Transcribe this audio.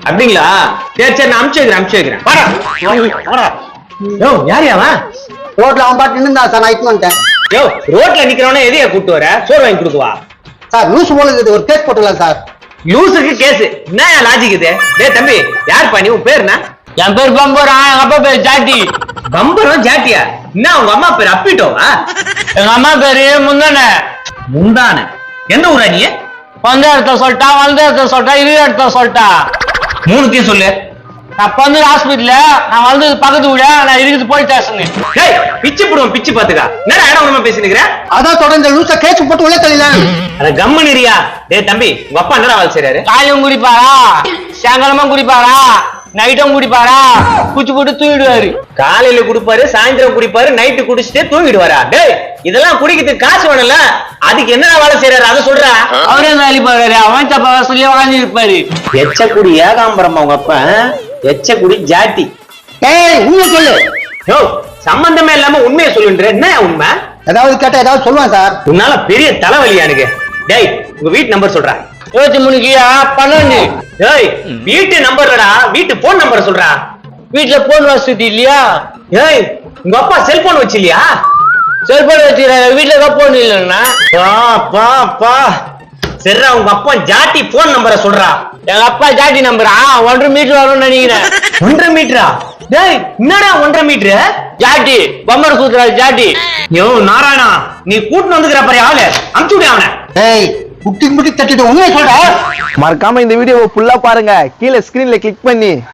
அப்படிங்களா? சரி சரி, நான் அனுப்பிச்சு வைக்கிறேன். யோ யார் அவன்? ரோட்ல அவன் பாட்டு நின்று சார், நான் இட்டு வந்துட்டேன். யோ ரோட்ல நிக்கிறவன எதையா கூட்டு வர? சோறு வாங்கி கொடுக்குவா? சார் லூஸ் போல இருக்குது, ஒரு கேஸ் போட்டுலாம் சார். லூசுக்கு கேஸ் என்ன லாஜிக் இது? டேய் தம்பி, யாருப்பா நீ? உன் பேர் என்ன? என் பேர் பம்பரம், எங்க அப்பா பேர் ஜாட்டி. பம்பரம் ஜாட்டியா? என்ன உங்க அம்மா பேர் அப்பிட்டோவா? எங்க அம்மா பேரு முந்தானே. முந்தான? எந்த ஊரா நீ? பந்த இடத்த சொல்லிட்டா, வந்த இடத்த சொல்லிட்டா, இரு இடத்த சொல்லிட்டா. மூணுத்தையும் சொல்லு. நான் பந்தூர் ஹாஸ்பிட்டல்ல, நான் வந்தது பக்கத்து வீட, நான் இருக்குது போலீஸ் ஸ்டேஷன். டேய் பிச்சு போடுவோம், பிச்சு பாத்துக்கா. என்னடா இடம் உடம்பா பேசினுக்கிற? அதான் தொடர்ந்து லூசா கேஸ் போட்டு உள்ள தள்ளில. அத கம்மனிரியா? டேய் தம்பி, உங்க அப்பா என்னடா வேலை செய்றாரு? காலையும் குடிப்பாரா, சாயங்காலமும் குடிப்பாரா, நைட்டும் குடிப்பாரா, குச்சி போட்டு தூங்கிடுவாரு. காலையில குடிப்பாரு, சாயந்தரம் குடிப்பாரு, நைட்டு குடிச்சிட்டு தூங்கிடுவாரா? டேய் இதெல்லாம் குடிக்கிறதுக்கு காசு வேணும்ல, அதுக்கு என்னடா வேலை செய்யறாரு அதை சொல்றா. அவரே வேலைக்கு போறாரு, அவன் தப்பா சொல்லி உட்காந்து இருப்பாரு. எச்சக்குடி ஏகாம்பரமா உங்க அப்பா? எச்சக்குடி ஜாட்டி. ஏய் உண்மை சொல்லு. யோ சம்பந்தமே இல்லாம உண்மையை சொல்லுன்ற. என்ன உண்மை? ஏதாவது கேட்டா ஏதாவது சொல்லுவான் சார். உன்னால பெரிய தலைவலியா எனக்கு. டேய் உங்க வீட்டு நம்பர் சொல்றா. 23 டேய் வீட்டு நம்பர்லடா, வீட்டு போன் நம்பர் சொல்றா. வீட்டுல போன் வசதி இல்லையா? ஏய் உங்க அப்பா செல்போன் வச்சில்லையா? செல்போன் வச்சுக்கிறாரு, வீட்டுல தான் போன் இல்லைன்னா. சரிடா, உங்க அப்பா ஜாட்டி போன் நம்பரை சொல்றா. எங்க அப்பா ஜாட்டி நம்பரா 1.5 மீட்டர் வரும்னு நினைக்கிறேன். 1.5 மீட்டரா? டேய் என்னடா 1.5 மீட்டர்? ஜாட்டி பம்பர் சூத்துறாரு ஜாட்டி. யோ நாராயணா, நீ கூட்டிட்டு வந்துக்கிற பாரு ஆளு, அனுப்பிச்சு விடு அவனை. ஏய் முட்டி முட்டி தட்டிட்டு உண்மையை சொல்ற. மறக்காம இந்த வீடியோவை ஃபுல்லா பாருங்க, கீழே ஸ்கிரீன்ல கிளிக் பண்ணி